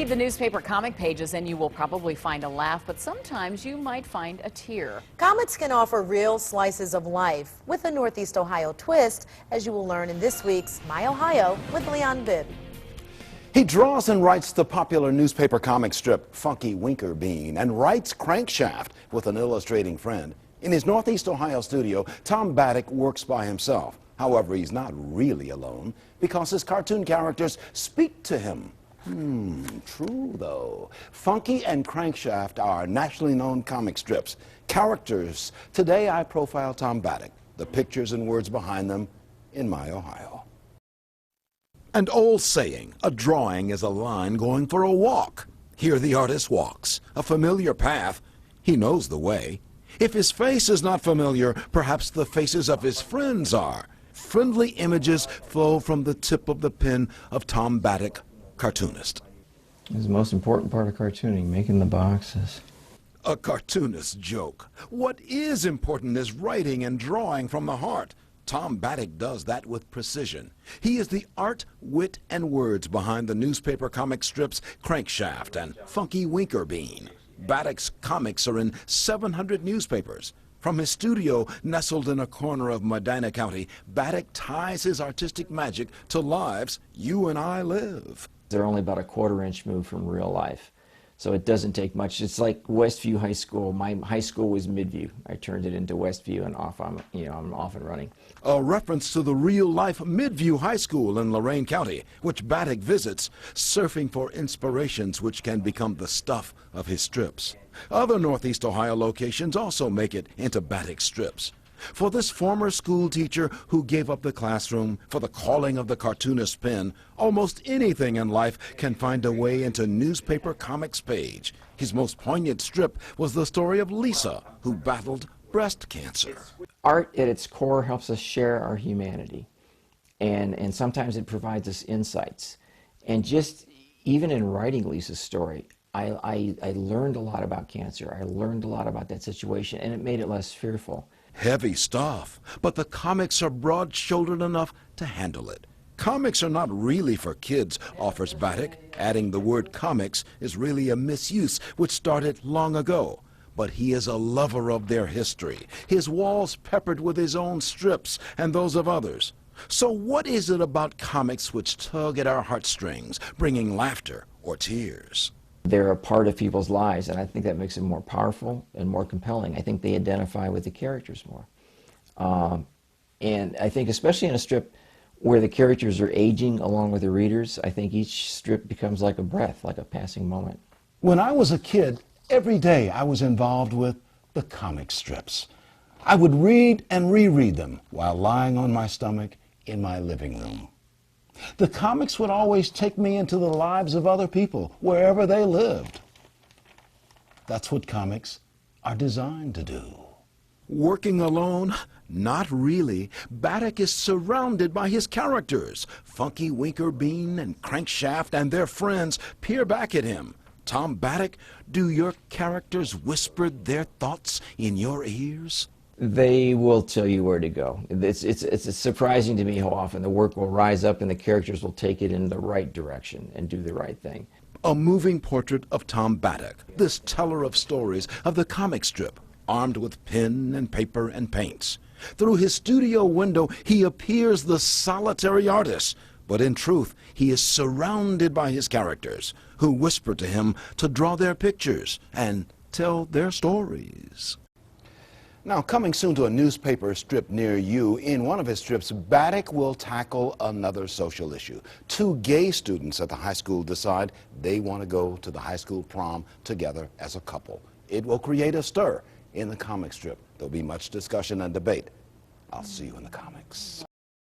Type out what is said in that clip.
Read the newspaper comic pages and you will probably find a laugh, but sometimes you might find a tear. Comics can offer real slices of life with a Northeast Ohio twist, as you will learn in this week's My Ohio with Leon Bibb. He draws and writes the popular newspaper comic strip Funky Winker Bean and writes Crankshaft with an illustrating friend. In his Northeast Ohio studio, Tom Baddock works by himself. However, he's not really alone because his cartoon characters speak to him. True though. Funky and Crankshaft are nationally known comic strips. Characters. Today I profile Tom Baddock, the pictures and words behind them in My Ohio. An old saying, a drawing is a line going for a walk. Here the artist walks, a familiar path. He knows the way. If his face is not familiar, perhaps the faces of his friends are. Friendly images flow from the tip of the pen of Tom Baddock, cartoonist. It's the most important part of cartooning, making the boxes. A cartoonist's joke. What is important is writing and drawing from the heart. Tom Baddock does that with precision. He is the art, wit, and words behind the newspaper comic strips Crankshaft and Funky Winker Bean. Baddock's comics are in 700 newspapers. From his studio, nestled in a corner of Medina County, Baddock ties his artistic magic to lives you and I live. They're only about a quarter-inch move from real life, so it doesn't take much. It's like Westview High School. My high school was Midview. I turned it into Westview, and I'm off and running. A reference to the real-life Midview High School in Lorain County, which Baddock visits, surfing for inspirations which can become the stuff of his strips. Other Northeast Ohio locations also make it into Baddock strips. For this former school teacher who gave up the classroom for the calling of the cartoonist pen, almost anything in life can find a way into newspaper comics page. His most poignant strip was the story of Lisa, who battled breast cancer. Art at its core helps us share our humanity, and sometimes it provides us insights. And just even in writing Lisa's story, I learned a lot about cancer. I learned a lot about that situation, and it made it less fearful. Heavy stuff, but the comics are broad-shouldered enough to handle it. Comics are not really for kids, offers Baddock. Adding the word comics is really a misuse which started long ago. But he is a lover of their history, his walls peppered with his own strips and those of others. So what is it about comics which tug at our heartstrings, bringing laughter or tears? They're a part of people's lives, and I think that makes it more powerful and more compelling. I think they identify with the characters more. And I think especially in a strip where the characters are aging along with the readers, I think each strip becomes like a breath, like a passing moment. When I was a kid, every day I was involved with the comic strips. I would read and reread them while lying on my stomach in my living room. The comics would always take me into the lives of other people, wherever they lived. That's what comics are designed to do. Working alone? Not really. Baddock is surrounded by his characters. Funky Winker Bean and Crankshaft and their friends peer back at him. Tom Baddock, do your characters whisper their thoughts in your ears? They will tell you where to go. It's surprising to me how often the work will rise up and the characters will take it in the right direction and do the right thing. A moving portrait of Tom Baddock, this teller of stories of the comic strip, armed with pen and paper and paints. Through his studio window, he appears the solitary artist, but in truth, he is surrounded by his characters, who whisper to him to draw their pictures and tell their stories. Now, coming soon to a newspaper strip near you, in one of his strips, Baddock will tackle another social issue. Two gay students at the high school decide they want to go to the high school prom together as a couple. It will create a stir in the comic strip. There'll be much discussion and debate. I'll see you in the comics.